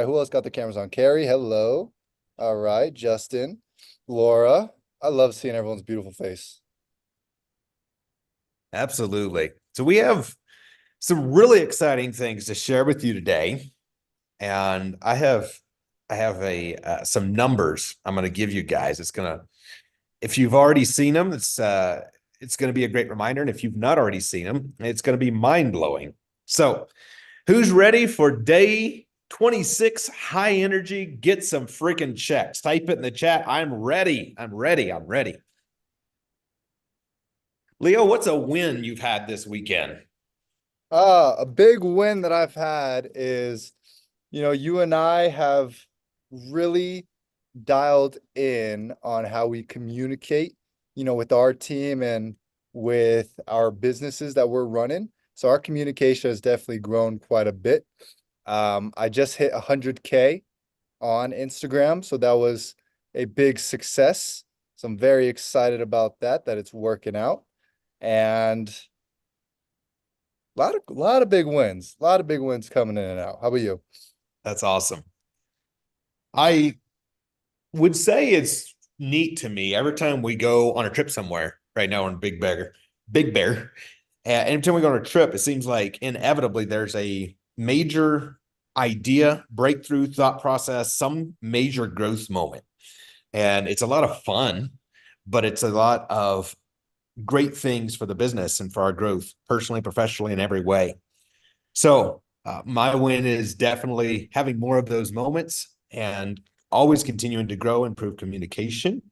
right, who else got the cameras on? Carrie, hello. All right, Justin, Laura. I love seeing everyone's beautiful face. Absolutely. So we have some really exciting things to share with you today, and I have a some numbers I'm going to give you guys. If you've already seen them, it's going to be a great reminder, and if you've not already seen them, it's going to be mind blowing. So, who's ready for day 26 high energy? Get some freaking checks. Type it in the chat. I'm ready. I'm ready. I'm ready. Leo, what's a win you've had this weekend? A big win that I've had is, you and I have really dialed in on how we communicate, with our team and with our businesses that we're running. So our communication has definitely grown quite a bit. I just hit 100K on Instagram, so that was a big success. So I'm very excited about that it's working out. And a lot of big wins, a lot of big wins coming in and out. How about you? That's awesome. I would say it's neat to me every time we go on a trip somewhere. Right now on Big Bear. Anytime we go on a trip, it seems like inevitably there's a major idea, breakthrough, thought process, some major growth moment. And it's a lot of fun, but it's a lot of great things for the business and for our growth, personally, professionally, in every way. So, my win is definitely having more of those moments and always continuing to grow, improve communication,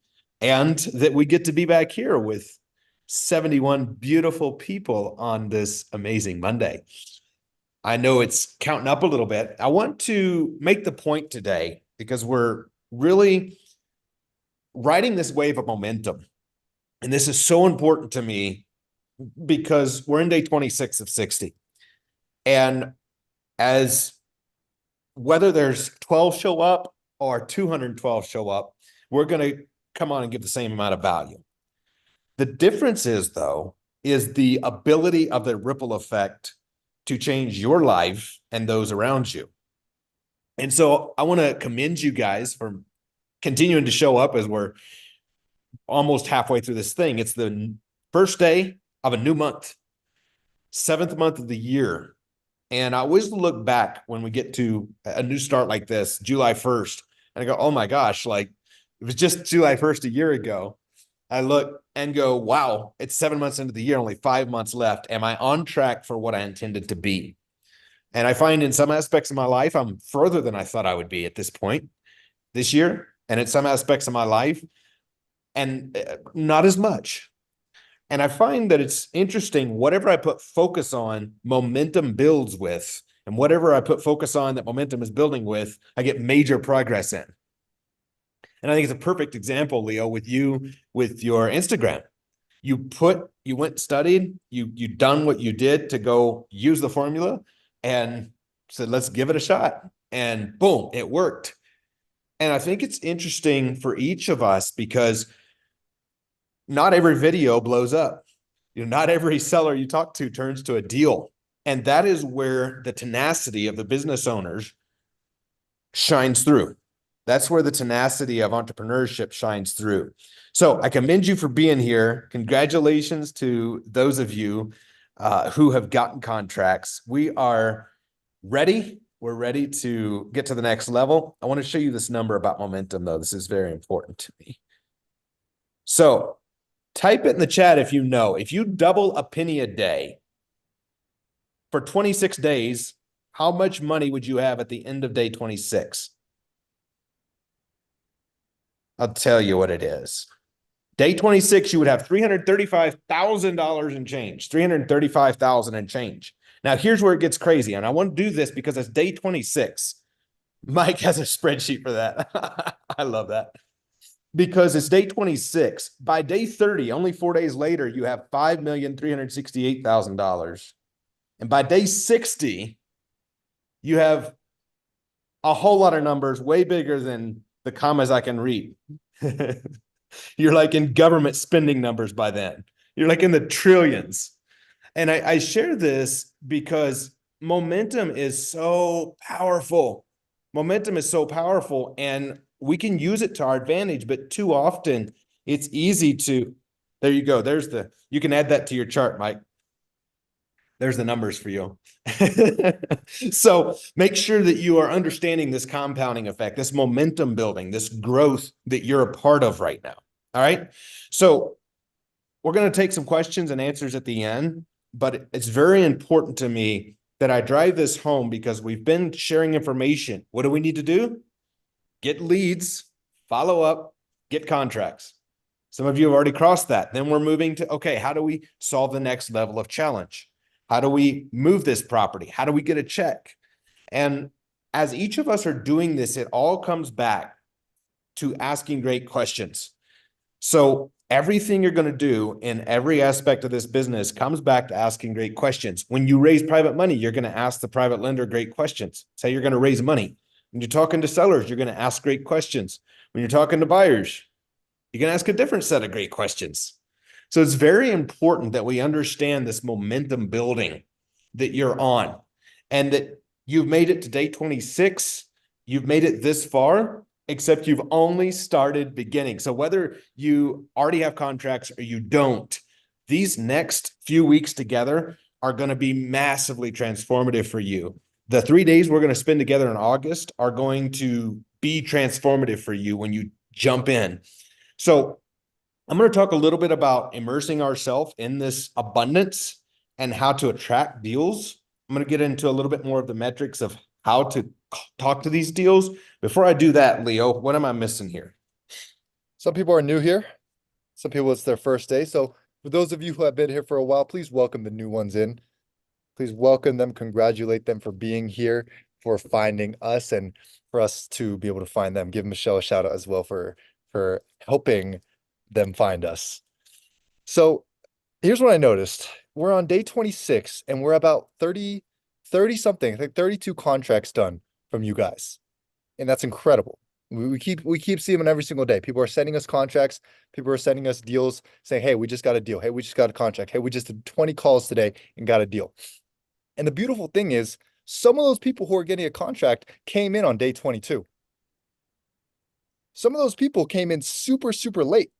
and that we get to be back here with 71 beautiful people on this amazing Monday. I know it's counting up a little bit. I want to make the point today because we're really riding this wave of momentum. And this is so important to me because we're in day 26 of 60. And as whether there's 12 show up or 212 show up, we're going to come on and give the same amount of value. The difference is, though, is the ability of the ripple effect to change your life and those around you. And so I want to commend you guys for continuing to show up as we're almost halfway through this thing. It's the first day of a new month, seventh month of the year. And I always look back when we get to a new start like this, July 1st, and I go, oh my gosh, like it was just July 1st a year ago. I look and go, wow, it's 7 months into the year, only 5 months left. Am I on track for what I intended to be? And I find in some aspects of my life, I'm further than I thought I would be at this point this year. And in some aspects of my life, and not as much. And I find that it's interesting, whatever I put focus on, momentum builds with. And whatever I put focus on that momentum is building with, I get major progress in. And I think it's a perfect example, Leo, with you, with your Instagram. You went, studied, you done what you did to go use the formula and said, let's give it a shot. And boom, it worked. And I think it's interesting for each of us because not every video blows up. Not every seller you talk to turns to a deal. And that is where the tenacity of the business owners shines through. That's where the tenacity of entrepreneurship shines through. So I commend you for being here. Congratulations to those of you who have gotten contracts. We are ready. We're ready to get to the next level. I want to show you this number about momentum, though. This is very important to me. So type it in the chat if you know. If you double a penny a day for 26 days, how much money would you have at the end of day 26? I'll tell you what it is. Day 26, you would have $335,000 in change, 335,000 and change. Now, here's where it gets crazy. And I want to do this because it's day 26. Mike has a spreadsheet for that. I love that. Because it's day 26. By day 30, only 4 days later, you have $5,368,000. And by day 60, you have a whole lot of numbers way bigger than the commas I can read. You're like in government spending numbers by then. You're like in the trillions. And I share this because momentum is so powerful. Momentum is so powerful and we can use it to our advantage, but too often it's easy to, there you go. You can add that to your chart, Mike. There's the numbers for you. So make sure that you are understanding this compounding effect, this momentum building, this growth that you're a part of right now. All right. So we're going to take some questions and answers at the end, but it's very important to me that I drive this home because we've been sharing information. What do we need to do? Get leads, follow up, get contracts. Some of you have already crossed that. Then we're moving to, okay, how do we solve the next level of challenge? How do we move this property? How do we get a check? And as each of us are doing this, it all comes back to asking great questions. So everything you're going to do in every aspect of this business comes back to asking great questions. When you raise private money, you're going to ask the private lender great questions. Say you're going to raise money. When you're talking to sellers, you're going to ask great questions. When you're talking to buyers, you're going to ask a different set of great questions. So it's very important that we understand this momentum building that you're on and that you've made it to day 26. You've made it this far, except you've only started beginning. So whether you already have contracts or you don't, these next few weeks together are going to be massively transformative for you. The 3 days we're going to spend together in August are going to be transformative for you when you jump in. So I'm going to talk a little bit about immersing ourselves in this abundance and how to attract deals. I'm going to get into a little bit more of the metrics of how to talk to these deals. Before I do that, Leo, what am I missing here? Some people are new here. Some people, it's their first day. So for those of you who have been here for a while, please welcome the new ones in. Please welcome them, congratulate them for being here, for finding us, and for us to be able to find them. Give Michelle a shout out as well for helping them find us. So here's what I noticed. We're on day 26 and we're about 30 something, I think 32 contracts done from you guys. And that's incredible. We keep seeing them every single day. People are sending us contracts. People are sending us deals saying, hey, we just got a deal. Hey, we just got a contract. Hey, we just did 20 calls today and got a deal. And the beautiful thing is, some of those people who are getting a contract came in on day 22. Some of those people came in super, super late.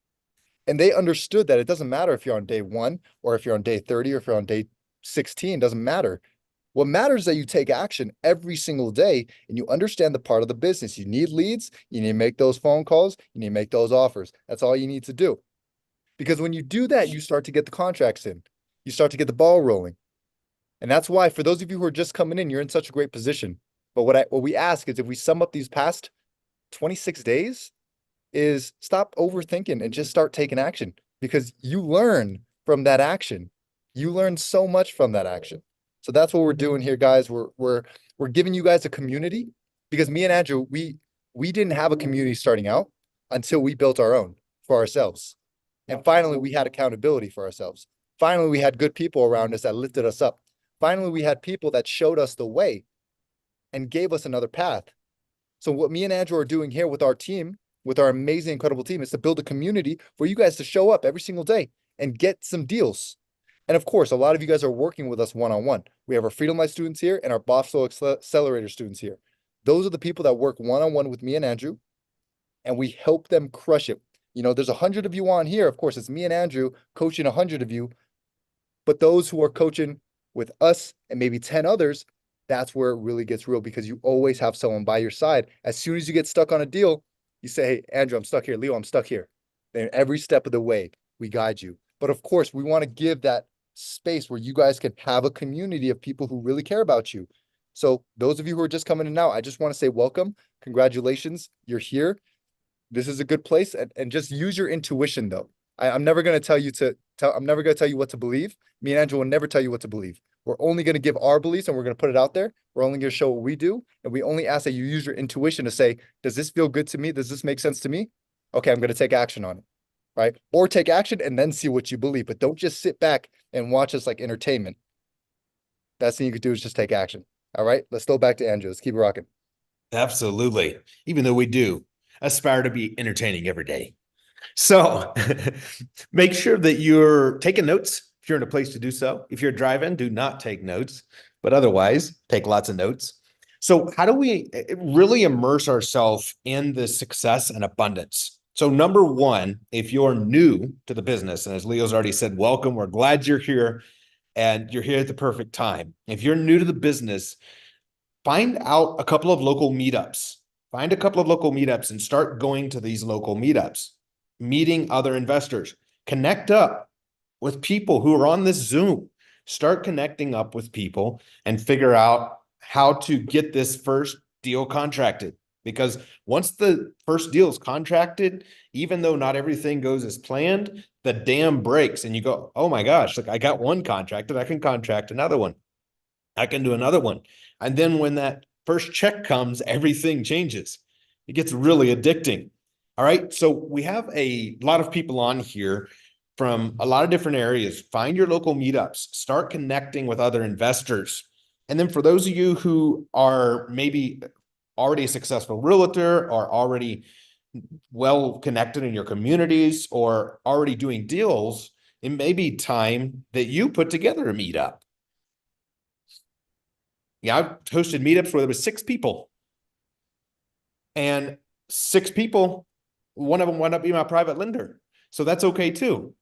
And they understood that it doesn't matter if you're on day 1 or if you're on day 30 or if you're on day 16, doesn't matter. What matters is that you take action every single day and you understand the part of the business. You need leads, you need to make those phone calls, you need to make those offers. That's all you need to do. Because when you do that, you start to get the contracts in. You start to get the ball rolling. And that's why for those of you who are just coming in, you're in such a great position. But what we ask is if we sum up these past 26 days, is stop overthinking and just start taking action because you learn from that action. You learn so much from that action. So that's what we're doing here, guys. We're giving you guys a community because me and Andrew, we didn't have a community starting out until we built our own for ourselves. And finally, we had accountability for ourselves. Finally, we had good people around us that lifted us up. Finally, we had people that showed us the way and gave us another path. So what me and Andrew are doing here with our team, with our amazing, incredible team, is to build a community for you guys to show up every single day and get some deals. And of course, a lot of you guys are working with us one-on-one. We have our Freedom Life students here and our Boss Flow Accelerator students here. Those are the people that work one-on-one with me and Andrew, and we help them crush it. You know, there's 100 of you on here. Of course, it's me and Andrew coaching 100 of you, but those who are coaching with us and maybe 10 others, that's where it really gets real because you always have someone by your side. As soon as you get stuck on a deal, you say, hey, Andrew, I'm stuck here. Leo, I'm stuck here. Then every step of the way, we guide you. But of course, we want to give that space where you guys can have a community of people who really care about you. So those of you who are just coming in now, I just want to say welcome. Congratulations. You're here. This is a good place. And just use your intuition, though. I'm never going to tell you I'm never going to tell you what to believe. Me and Andrew will never tell you what to believe. We're only going to give our beliefs and we're going to put it out there. We're only going to show what we do. And we only ask that you use your intuition to say, does this feel good to me? Does this make sense to me? Okay, I'm going to take action on it. Right? Or take action and then see what you believe. But don't just sit back and watch us like entertainment. Best thing you could do is just take action. All right, let's go back to Andrew. Let's keep it rocking. Absolutely. Even though we do aspire to be entertaining every day. So make sure that you're taking notes if you're in a place to do so. If you're driving, do not take notes, but otherwise take lots of notes. So how do we really immerse ourselves in the success and abundance? So number one, if you're new to the business, and as Leo's already said, welcome, we're glad you're here and you're here at the perfect time. If you're new to the business, find out a couple of local meetups. Find a couple of local meetups and start going to these local meetups, meeting other investors. Connect up with people who are on this Zoom. Start connecting up with people and figure out how to get this first deal contracted. Because once the first deal is contracted, even though not everything goes as planned, the dam breaks and you go, oh my gosh, like I got one contracted, I can contract another one. I can do another one. And then when that first check comes, everything changes. It gets really addicting. All right. So we have a lot of people on here from a lot of different areas. Find your local meetups, start connecting with other investors. And then for those of you who are maybe already a successful realtor or already well connected in your communities or already doing deals, it may be time that you put together a meetup. Yeah, I've hosted meetups where there was 6 people, and 6 people, one of them wound up being my private lender. So that's okay too.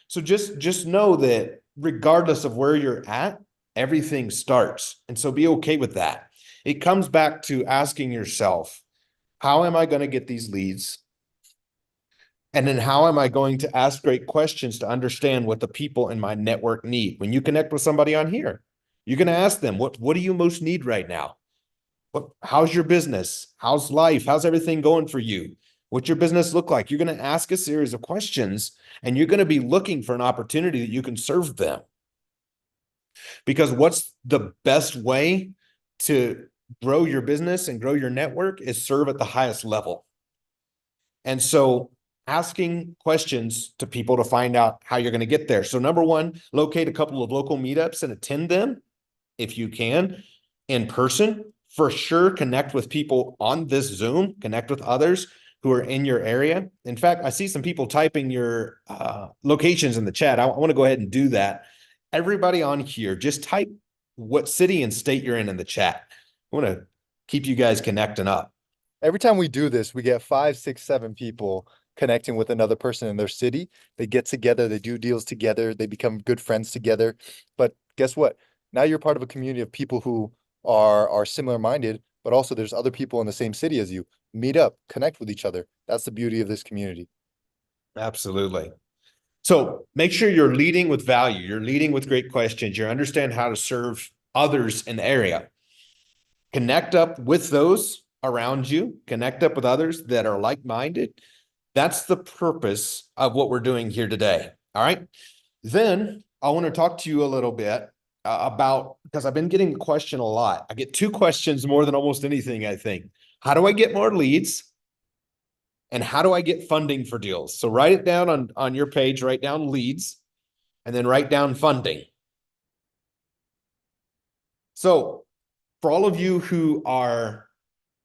So just know that regardless of where you're at, everything starts. And so be okay with that. It comes back to asking yourself, how am I going to get these leads? And then how am I going to ask great questions to understand what the people in my network need? When you connect with somebody on here, you're going to ask them, what do you most need right now? How's your business? How's life? How's everything going for you? What's your business look like? You're going to ask a series of questions and you're going to be looking for an opportunity that you can serve them. Because what's the best way to grow your business and grow your network is serve at the highest level. And so asking questions to people to find out how you're going to get there. So number one, locate a couple of local meetups and attend them if you can in person. For sure, connect with people on this Zoom, connect with others who are in your area. In fact, I see some people typing your locations in the chat. I want to go ahead and do that. Everybody on here, just type what city and state you're in the chat. I want to keep you guys connecting up. Every time we do this, we get 5, 6, 7 people connecting with another person in their city. They get together, they do deals together, they become good friends together. But guess what? Now you're part of a community of people who are similar minded, but also there's other people in the same city as you. Meet up, connect with each other. That's the beauty of this community. Absolutely. So make sure you're leading with value. You're leading with great questions. You understand how to serve others in the area. Connect up with those around you, connect up with others that are like-minded. That's the purpose of what we're doing here today. All right. Then I want to talk to you a little bit about, because I've been getting the question a lot. I get 2 questions more than almost anything, I think. How do I get more leads? And how do I get funding for deals? So write it down on your page, write down leads, and then write down funding. So for all of you who are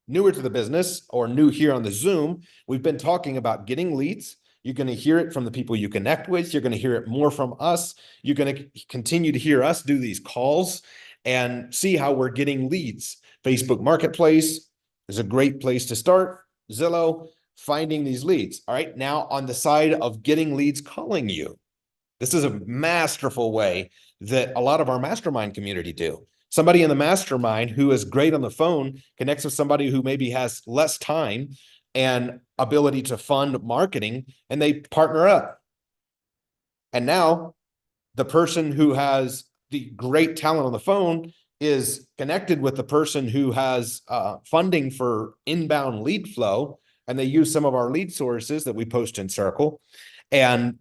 newer to the business or new here on the Zoom, we've been talking about getting leads. You're going to hear it from the people you connect with. You're going to hear it more from us. You're going to continue to hear us do these calls and see how we're getting leads. Facebook Marketplace is a great place to start. Zillow, finding these leads. All right. Now, on the side of getting leads calling you, this is a masterful way that a lot of our mastermind community do. Somebody in the mastermind who is great on the phone connects with somebody who maybe has less time and ability to fund marketing, and they partner up. And now the person who has the great talent on the phone is connected with the person who has funding for inbound lead flow, and they use some of our lead sources that we post in Circle, and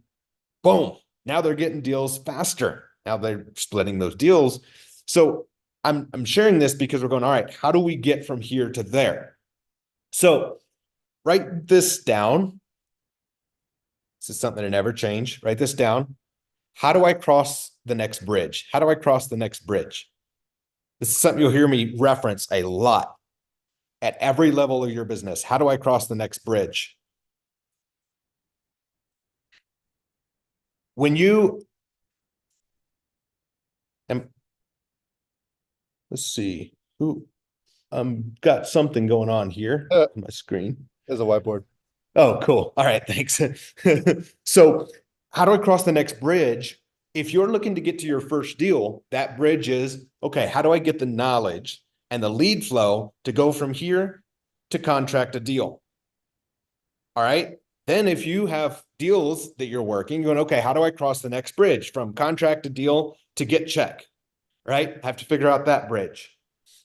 boom, now they're getting deals faster. Now they're splitting those deals. So I'm sharing this because we're going, all right, how do we get from here to there? So write this down. This is something that never change. Write this down. How do I cross the next bridge? How do I cross the next bridge? This is something you'll hear me reference a lot at every level of your business. How do I cross the next bridge? When you, and let's see, who got something going on here Uh, on my screen. There's a whiteboard. Oh, cool. All right, thanks. So, how do I cross the next bridge? If you're looking to get to your first deal, that bridge is okay, how do I get the knowledge and the lead flow to go from here to contract a deal? All right. Then, if you have deals that you're working, you're going, okay, how do I cross the next bridge from contract to deal to get check? Right. I have to figure out that bridge.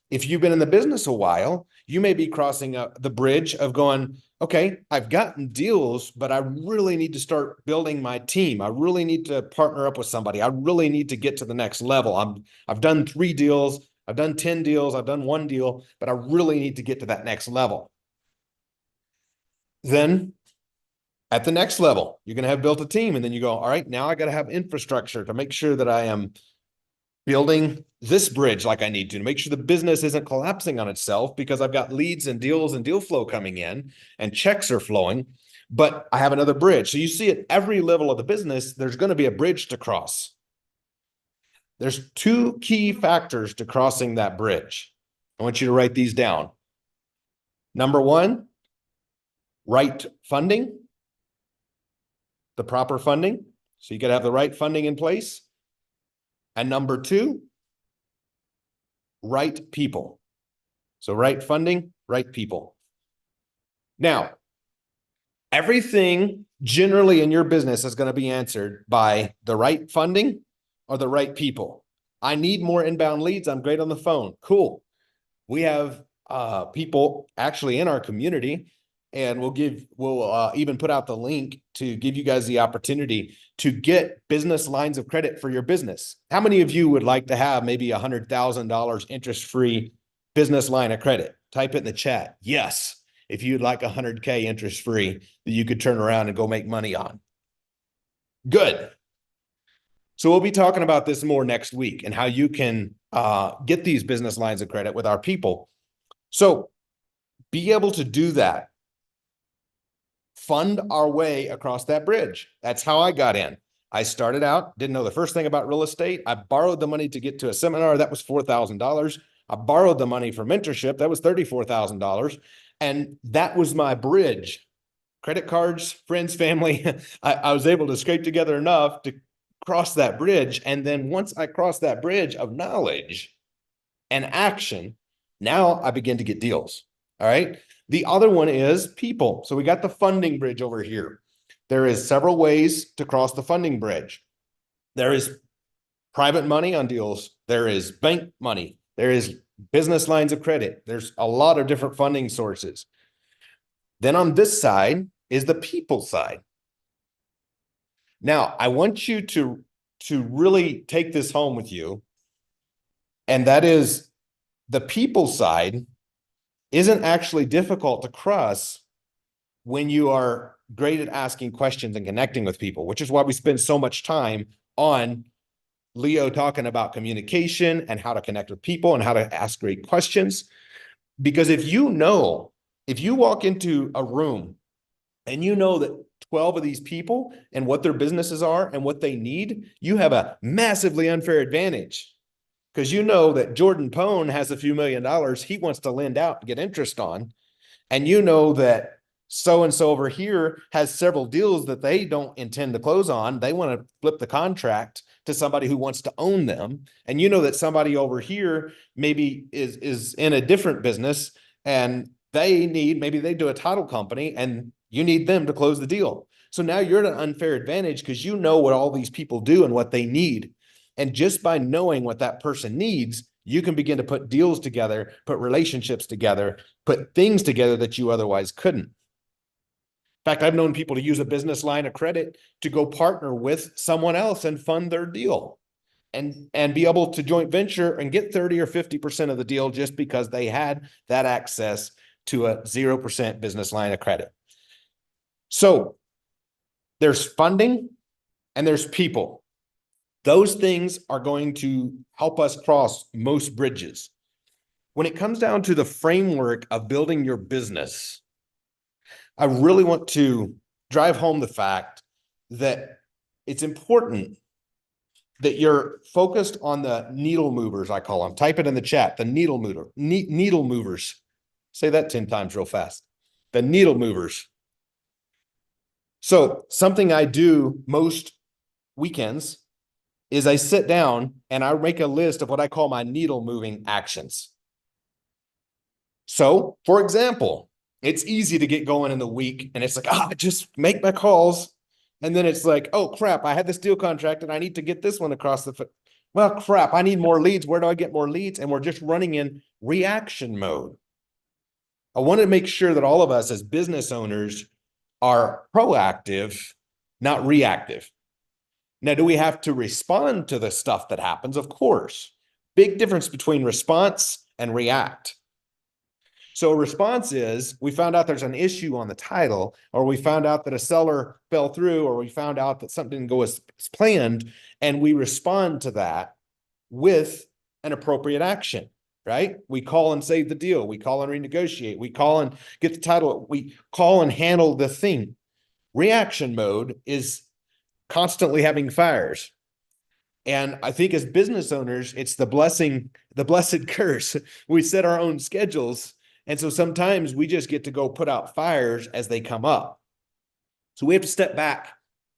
If you've been in the business a while, you may be crossing the bridge of going, okay, I've gotten deals, but I really need to start building my team. I really need to partner up with somebody. I really need to get to the next level. I've done 3 deals, I've done 10 deals, I've done 1 deal, but I really need to get to that next level. Then at the next level, you're going to have built a team. And then you go, all right, now I got to have infrastructure to make sure that I am building this bridge like I need to make sure the business isn't collapsing on itself because I've got leads and deals and deal flow coming in and checks are flowing, but I have another bridge. So you see at every level of the business, there's going to be a bridge to cross. There's 2 key factors to crossing that bridge. I want you to write these down. Number 1, right funding, the proper funding. So you got to have the right funding in place. And number 2, right people. So right funding, right people. Now, everything generally in your business is going to be answered by the right funding or the right people. I need more inbound leads. I'm great on the phone. Cool. We have people actually in our community, and we'll even put out the link to give you guys the opportunity to get business lines of credit for your business. How many of you would like to have maybe $100,000 interest-free business line of credit? Type it in the chat. Yes. If you'd like 100K interest-free that you could turn around and go make money on. Good. So we'll be talking about this more next week and how you can get these business lines of credit with our people. So be able to do that. Fund our way across that bridge. That's how I got in. I started out, didn't know the first thing about real estate. I borrowed the money to get to a seminar. That was $4,000. I borrowed the money for mentorship. That was $34,000. And that was my bridge. Credit cards, friends, family. I was able to scrape together enough to cross that bridge. And then once I crossed that bridge of knowledge and action, now I begin to get deals. All right. The other one is people. So we got the funding bridge over here. There is several ways to cross the funding bridge. There is private money on deals. There is bank money. There is business lines of credit. There's a lot of different funding sources. Then on this side is the people side. Now, I want you to really take this home with you. And that is the people side isn't actually difficult to cross when you are great at asking questions and connecting with people, which is why we spend so much time on Leo talking about communication and how to connect with people and how to ask great questions. Because if you walk into a room and you know that 12 of these people and what their businesses are and what they need, you have a massively unfair advantage. Because you know that Jordan Pone has a few $1,000,000 he wants to lend out and get interest on. And you know that so-and-so over here has several deals that they don't intend to close on. They want to flip the contract to somebody who wants to own them. And you know that somebody over here maybe is in a different business and maybe they do a title company and you need them to close the deal. So now you're at an unfair advantage because you know what all these people do and what they need. And just by knowing what that person needs, you can begin to put deals together, put relationships together, put things together that you otherwise couldn't. In fact, I've known people to use a business line of credit to go partner with someone else and fund their deal and be able to joint venture and get 30 or 50% of the deal just because they had that access to a 0% business line of credit. So there's funding and there's people. Those things are going to help us cross most bridges. When it comes down to the framework of building your business, I really want to drive home the fact that it's important that you're focused on the needle movers, I call them. Type it in the chat, the needle movers. Say that 10 times real fast. The needle movers. So something I do most weekends is I sit down and I make a list of what I call my needle moving actions. So, for example, it's easy to get going in the week and it's like, just make my calls. And then it's like, oh, crap, I had this deal contract and I need to get this one across the foot. Well, crap, I need more leads. Where do I get more leads? And we're just running in reaction mode. I want to make sure that all of us as business owners are proactive, not reactive. Now, do we have to respond to the stuff that happens? Of course. Big difference between response and react. So a response is we found out there's an issue on the title, or we found out that a seller fell through, or we found out that something didn't go as planned, and we respond to that with an appropriate action, right? We call and save the deal. We call and renegotiate. We call and get the title. We call and handle the thing. Reaction mode is constantly having fires. And I think as business owners, it's the blessed curse. We set our own schedules. And so sometimes we just get to go put out fires as they come up. So we have to step back.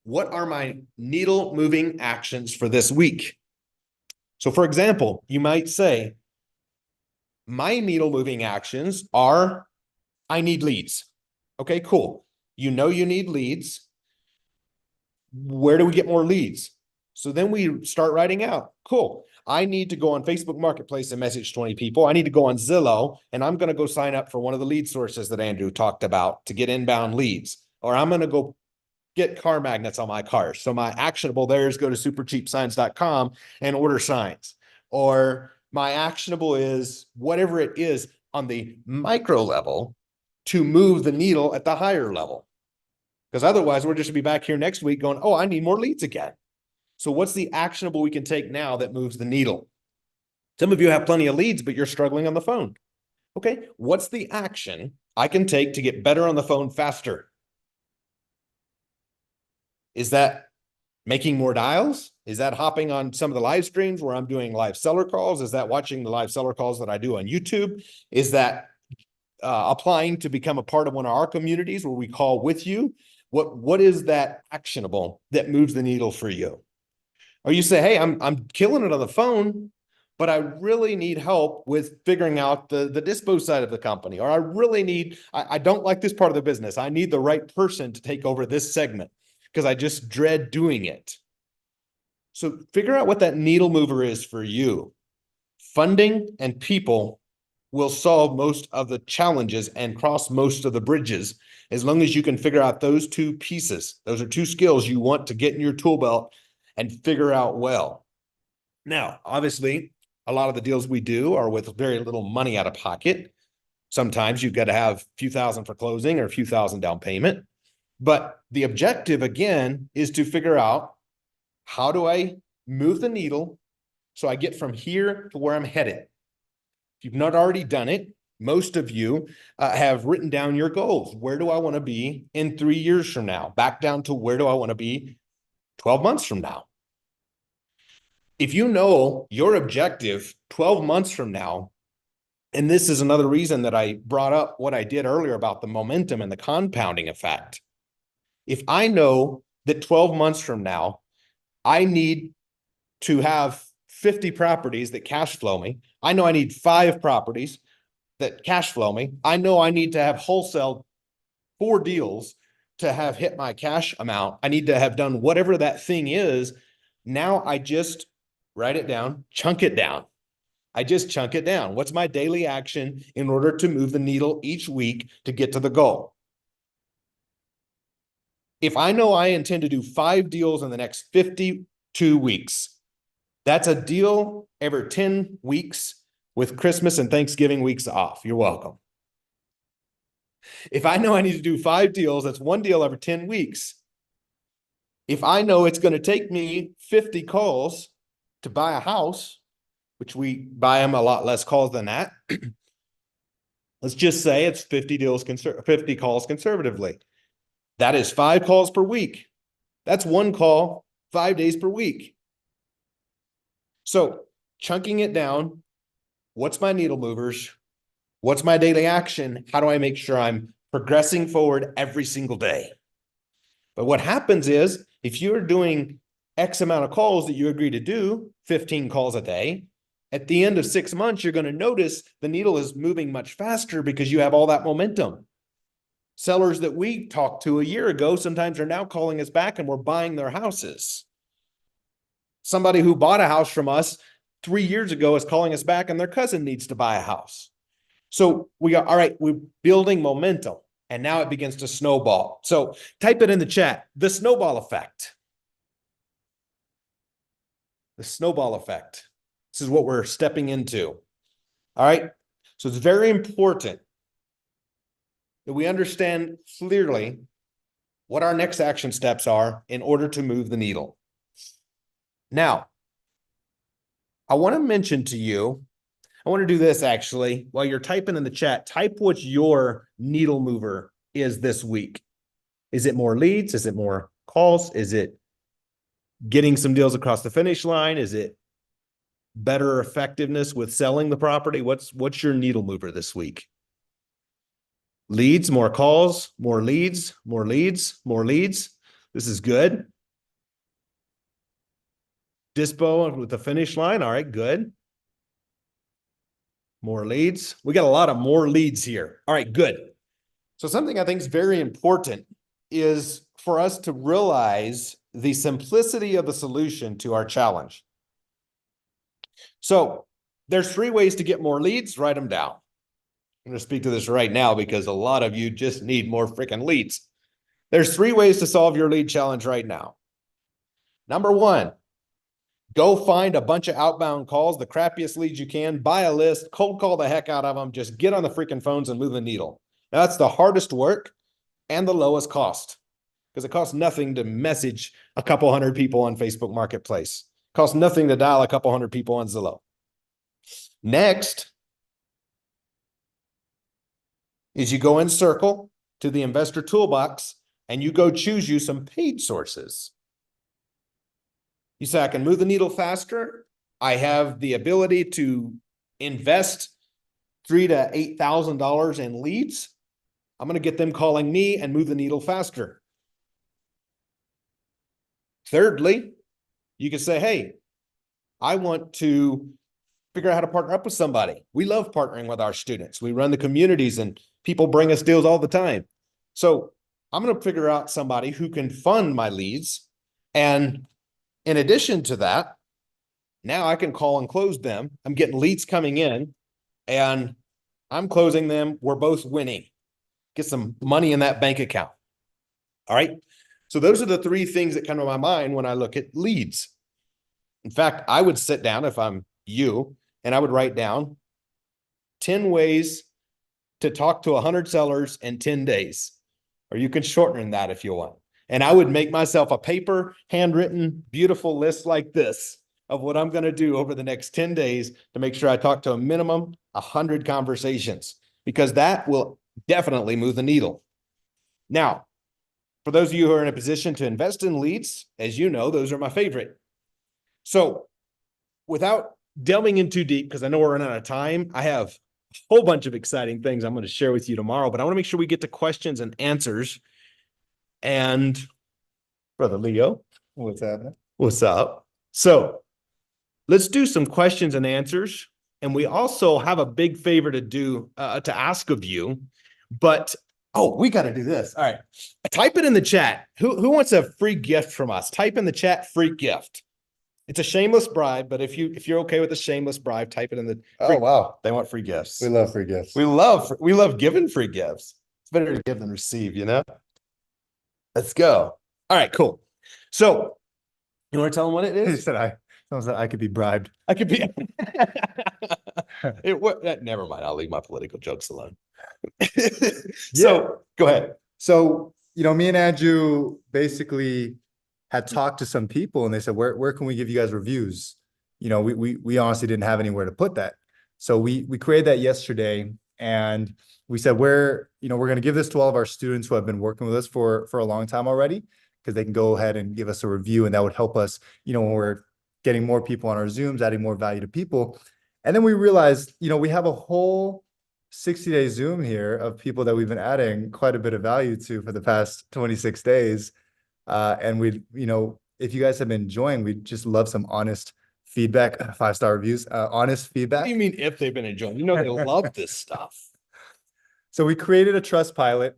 What are my needle moving actions for this week? So for example, you might say, my needle moving actions are, I need leads. Okay, cool. You know you need leads. Where do we get more leads? So then we start writing out, cool. I need to go on Facebook Marketplace and message 20 people. I need to go on Zillow, and I'm going to go sign up for one of the lead sources that Andrew talked about to get inbound leads. Or I'm going to go get car magnets on my cars. So my actionable there is go to supercheapsigns.com and order signs. Or my actionable is whatever it is on the micro level to move the needle at the higher level. Because otherwise, we're just going to be back here next week going, oh, I need more leads again. So what's the actionable we can take now that moves the needle? Some of you have plenty of leads, but you're struggling on the phone. Okay, what's the action I can take to get better on the phone faster? Is that making more dials? Is that hopping on some of the live streams where I'm doing live seller calls? Is that watching the live seller calls that I do on YouTube? Is that applying to become a part of one of our communities where we call with you? What is that actionable that moves the needle for you? Or you say, hey, I'm killing it on the phone, but I really need help with figuring out the dispo side of the company. Or I don't like this part of the business. I need the right person to take over this segment because I just dread doing it. So figure out what that needle mover is for you. Funding and people will solve most of the challenges and cross most of the bridges as long as you can figure out those two pieces. Those are two skills you want to get in your tool belt and figure out well. Now, obviously, a lot of the deals we do are with very little money out of pocket. Sometimes you've got to have a few thousand for closing or a few thousand down payment. But the objective, again, is to figure out how do I move the needle so I get from here to where I'm headed. If you've not already done it, most of you have written down your goals. Where do I want to be in 3 years from now? Back down to where do I want to be 12 months from now? If you know your objective 12 months from now, and this is another reason that I brought up what I did earlier about the momentum and the compounding effect. If I know that 12 months from now, I need to have 50 properties that cash flow me. I know I need 5 properties that cash flow me. I know I need to have wholesale 4 deals to have hit my cash amount. I need to have done whatever that thing is. Now I just write it down, chunk it down. I just chunk it down. What's my daily action in order to move the needle each week to get to the goal? If I know I intend to do 5 deals in the next 52 weeks, that's a deal every 10 weeks with Christmas and Thanksgiving weeks off. You're welcome. If I know I need to do 5 deals, that's 1 deal every 10 weeks. If I know it's going to take me 50 calls to buy a house, which we buy them a lot less calls than that, let's just say it's 50 calls conservatively. That is 5 calls per week. That's 1 call, 5 days per week. So chunking it down, what's my needle movers? What's my daily action? How do I make sure I'm progressing forward every single day? But what happens is if you're doing X amount of calls that you agree to do, 15 calls a day, at the end of 6 months, you're going to notice the needle is moving much faster because you have all that momentum. Sellers that we talked to a year ago sometimes are now calling us back and we're buying their houses. Somebody who bought a house from us 3 years ago is calling us back and their cousin needs to buy a house. So we are, all right, we're building momentum and now it begins to snowball. So type it in the chat, the snowball effect. The snowball effect. This is what we're stepping into. All right. So it's very important that we understand clearly what our next action steps are in order to move the needle. Now, I want to mention to you, I want to do this actually while you're typing in the chat. Type what your needle mover is this week. Is it more leads? Is it more calls? Is it getting some deals across the finish line? Is it better effectiveness with selling the property? What's your needle mover this week? Leads, more calls, more leads, more leads, more leads. This is good. Dispo with the finish line. All right, good. More leads. We got a lot of more leads here. All right, good. So something I think is very important is for us to realize the simplicity of the solution to our challenge. So there's 3 ways to get more leads. Write them down. I'm going to speak to this right now because a lot of you just need more freaking leads. There's 3 ways to solve your lead challenge right now. Number 1, go find a bunch of outbound calls, the crappiest leads you can, buy a list, cold call the heck out of them, just get on the freaking phones and move the needle. Now, that's the hardest work and the lowest cost because it costs nothing to message a couple hundred people on Facebook Marketplace. It costs nothing to dial a couple hundred people on Zillow. Next is you go in circle to the investor toolbox and you go choose you some paid sources. You say, I can move the needle faster. I have the ability to invest $3,000 to $8,000 in leads. I'm going to get them calling me and move the needle faster. Thirdly, you can say, hey, I want to figure out how to partner up with somebody. We love partnering with our students. We run the communities and people bring us deals all the time. So I'm going to figure out somebody who can fund my leads. And in addition to that, now I can call and close them. I'm getting leads coming in and I'm closing them. We're both winning. Get some money in that bank account. All right. So those are the 3 things that come to my mind when I look at leads. In fact, I would sit down if I'm you and I would write down 10 ways to talk to 100 sellers in 10 days. Or you can shorten that if you want. And I would make myself a paper, handwritten, beautiful list like this of what I'm going to do over the next 10 days to make sure I talk to a minimum 100 conversations, because that will definitely move the needle. Now, for those of you who are in a position to invest in leads, as you know, those are my favorite. So without delving in too deep, because I know we're running out of time, I have a whole bunch of exciting things I'm going to share with you tomorrow, but I want to make sure we get to questions and answers. And Brother Leo, What's happening? what's up? So let's do some questions and answers. And we also have a big favor to do, to ask of you, but oh, we got to do this. All right. Type it in the chat. Who wants a free gift from us? Type in the chat, free gift. It's a shameless bribe, but if you're okay with a shameless bribe, type it in the. Oh, wow. They want free gifts. We love free gifts. We love giving free gifts. It's better to give than receive, you know? Let's go. All right, cool. So you want to tell them what it He is? said someone said I could be bribed. I could be. Never mind. I'll leave my political jokes alone. So go ahead. So, me and Andrew basically had talked to some people and they said, where can we give you guys reviews? We honestly didn't have anywhere to put that. So we created that yesterday and we said, we're going to give this to all of our students who have been working with us for a long time already, because they can go ahead and give us a review and that would help us, when we're getting more people on our Zooms, adding more value to people. And then we realized, we have a whole 60-day Zoom here of people that we've been adding quite a bit of value to for the past 26 days. And if you guys have been enjoying, we'd just love some honest feedback, 5-star reviews, honest What do you feedback. mean if they've been enjoying? You know, they love this stuff. So we created a trust pilot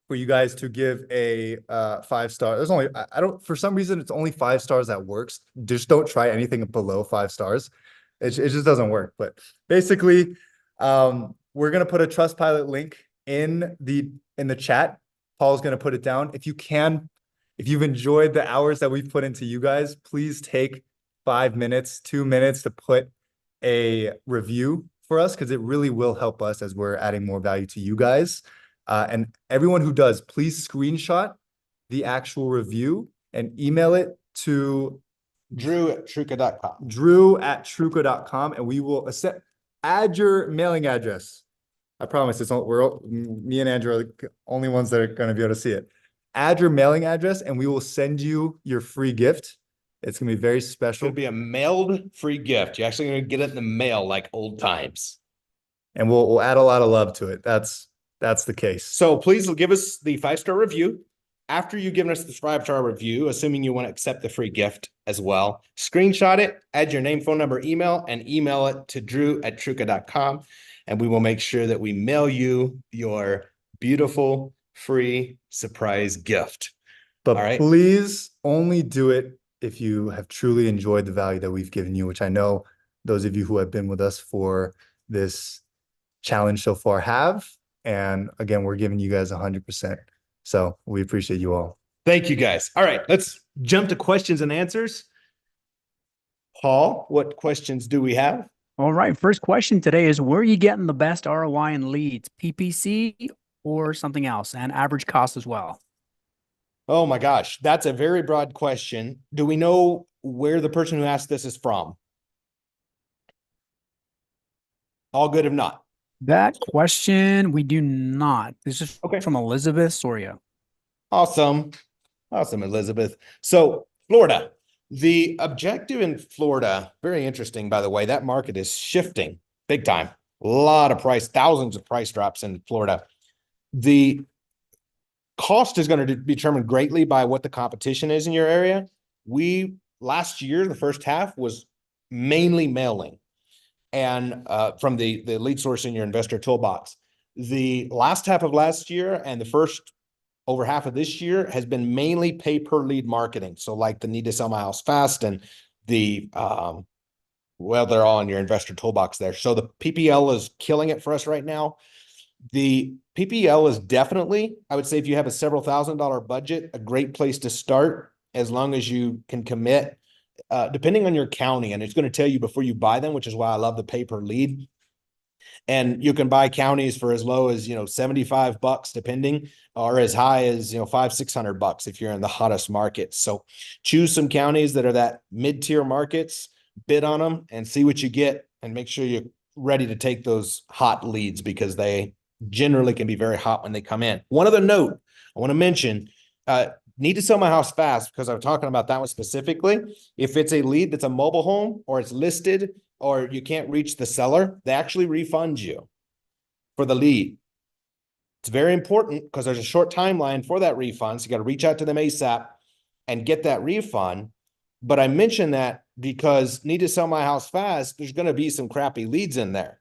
for you guys to give a 5-star. There's only I don't for some reason it's only 5 stars that works. Just don't try anything below 5 stars. It just doesn't work. But basically, we're gonna put a trust pilot link in the chat. Paul's gonna put it down. If you've enjoyed the hours that we've put into you guys, please take 5 minutes, 2 minutes to put a review for us because it really will help us as we're adding more value to you guys. And everyone who does, please screenshot the actual review and email it to Drew@truca.com. drew@truca.com, and we will add your mailing address. I promise me and Andrew are the only ones that are going to be able to see it. Add your mailing address and we will send you your free gift. It's going to be very It's special. going to be a mailed free gift. You're actually going to get it in the mail like old times. And we'll add a lot of love to it. That's the case. So please give us the 5-star review. After you've given us the 5-star review, assuming you want to accept the free gift as well, screenshot it, add your name, phone number, email, and email it to drew@truca.com. And we will make sure that we mail you your beautiful free surprise gift. But all right, please only do it if you have truly enjoyed the value that we've given you, which I know those of you who have been with us for this challenge so far have. And again, we're giving you guys 100%. So we appreciate you all. Thank you, guys. All right, let's jump to questions and answers. Paul, what questions do we have? All right. First question today is where are you getting the best ROI in leads, PPC or something else, and average cost as well? Oh my gosh, that's a very broad question. Do we know where the person who asked this is from? All good if not. That question, we do not. This is Okay. from Elizabeth Soria. Awesome. Awesome, Elizabeth. So Florida, the objective in Florida, very interesting, by the way, that market is shifting big time. A lot of thousands of price drops in Florida. The cost is going to be determined greatly by what the competition is in your area. Last year, the first half was mainly mailing and from the lead source in your investor toolbox. The last half of last year and the first over half of this year has been mainly pay per lead marketing. So like the need to sell my house fast and they're all in your investor toolbox there. So the PPL is killing it for us right now. The PPL is definitely, I would say if you have a several $1,000 budget, a great place to start as long as you can commit, depending on your county. And it's going to tell you before you buy them, which is why I love the pay per lead. And you can buy counties for as low as, $75 depending, or as high as, $500-600 if you're in the hottest markets. So choose some counties that are that mid-tier markets, bid on them and see what you get and make sure you're ready to take those hot leads because they generally can be very hot when they come in. One other note I want to mention, need to sell my house fast because I'm talking about that one specifically. If it's a lead that's a mobile home or it's listed or you can't reach the seller, they actually refund you for the lead. It's very important because there's a short timeline for that refund. So you got to reach out to them ASAP and get that refund. But I mention that because need to sell my house fast, there's going to be some crappy leads in there.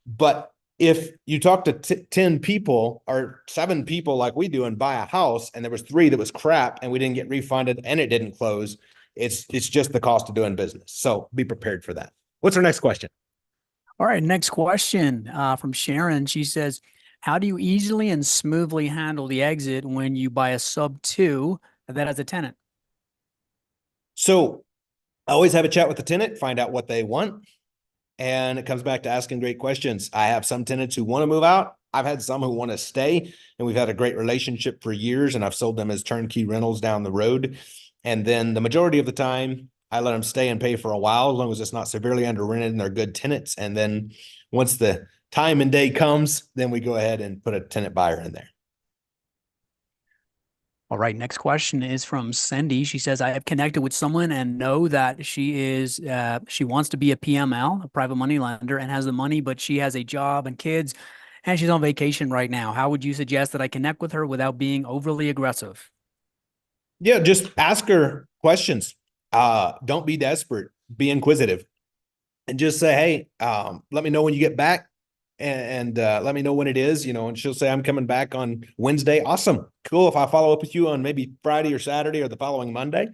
But if you talk to 10 people or 7 people like we do and buy a house and there was 3 that was crap and we didn't get refunded and it didn't close, it's just the cost of doing business. So be prepared for that. What's our next question? All right. Next question from Sharon. She says, how do you easily and smoothly handle the exit when you buy a sub 2 that has a tenant? So I always have a chat with the tenant, find out what they want. And it comes back to asking great questions. I have some tenants who want to move out. I've had some who want to stay, and we've had a great relationship for years, and I've sold them as turnkey rentals down the road. And then the majority of the time, I let them stay and pay for a while, as long as it's not severely under rented and they're good tenants. And then once the time and day comes, then we go ahead and put a tenant buyer in there. All right, next question is from Cindy. She says, I have connected with someone and know that she wants to be a PML, a private money lender, and has the money, but she has a job and kids, and she's on vacation right now. How would you suggest that I connect with her without being overly aggressive? Yeah, just ask her questions. Don't be desperate. Be inquisitive, and just say, "Hey, let me know when you get back, and let me know when it is." And she'll say, "I'm coming back on Wednesday." Awesome, cool. If I follow up with you on maybe Friday or Saturday or the following Monday,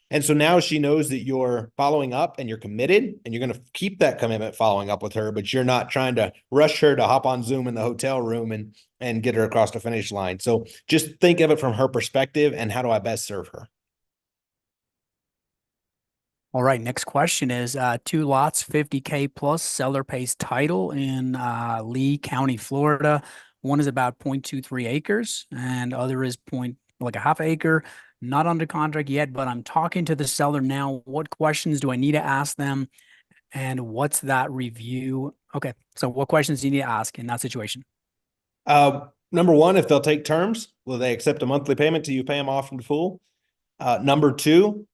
and so now she knows that you're following up and you're committed, and you're going to keep that commitment following up with her, but you're not trying to rush her to hop on Zoom in the hotel room and get her across the finish line. So just think of it from her perspective and how do I best serve her? All right, next question is 2 lots, 50K plus, seller pays title in Lee County, Florida. One is about 0.23 acres and other is like a half acre. Not under contract yet, but I'm talking to the seller now. What questions do I need to ask them? And what's that review? Okay, so what questions do you need to ask in that situation? Number one, if they'll take terms, will they accept a monthly payment till you pay them off in full? Number two,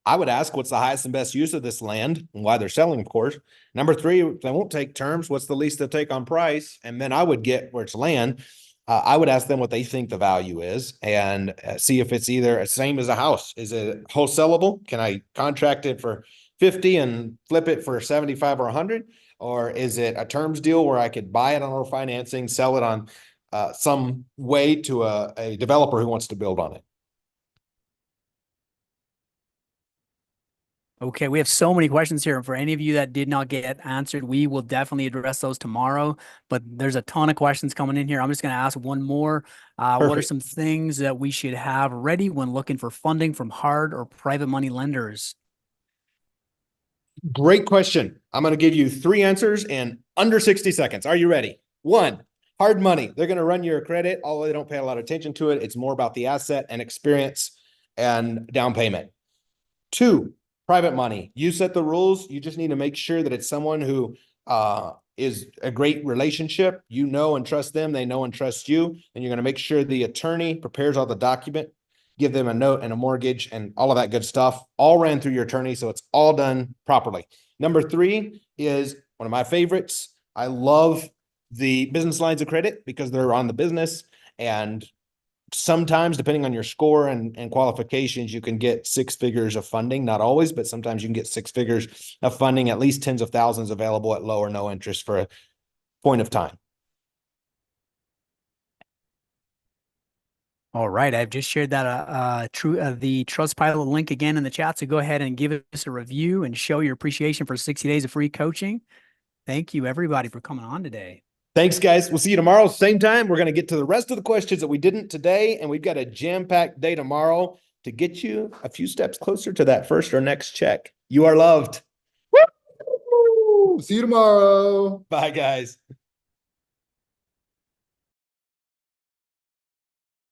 I would ask what's the highest and best use of this land and why they're selling, of course. Number three, if they won't take terms, what's the least they'll take on price? And then I would get where it's land. I would ask them what they think the value is and see if it's either the same as a house. Is it wholesalable? Can I contract it for 50 and flip it for 75 or 100? Or is it a terms deal where I could buy it on our financing, sell it on some way to a developer who wants to build on it? Okay, we have so many questions here. And for any of you that did not get answered, we will definitely address those tomorrow. But there's a ton of questions coming in here. I'm just going to ask one more. What are Perfect. some things that we should have ready when looking for funding from hard or private money lenders? Great question. I'm going to give you 3 answers in under 60 seconds. Are you ready? One, hard money. They're going to run your credit, although they don't pay a lot of attention to it. It's more about the asset and experience and down payment. Two, private money. You set the rules. You just need to make sure that it's someone who is a great relationship. You know and trust them. They know and trust you. And you're going to make sure the attorney prepares all the document, give them a note and a mortgage and all of that good stuff, all ran through your attorney. So it's all done properly. Number three is one of my favorites. I love the business lines of credit because they're on the business, and sometimes depending on your score and qualifications, you can get 6 figures of funding. Not always, but sometimes you can get 6 figures of funding, at least tens of thousands available at low or no interest for a point of time. All right, I've just shared that the Trustpilot link again in the chat. So go ahead and give us a review and show your appreciation for 60 days of free coaching. Thank you, everybody, for coming on today. Thanks, guys. We'll see you tomorrow, same time. We're going to get to the rest of the questions that we didn't today, and we've got a jam-packed day tomorrow to get you a few steps closer to that first or next check. You are loved. Woo! See you tomorrow. Bye, guys.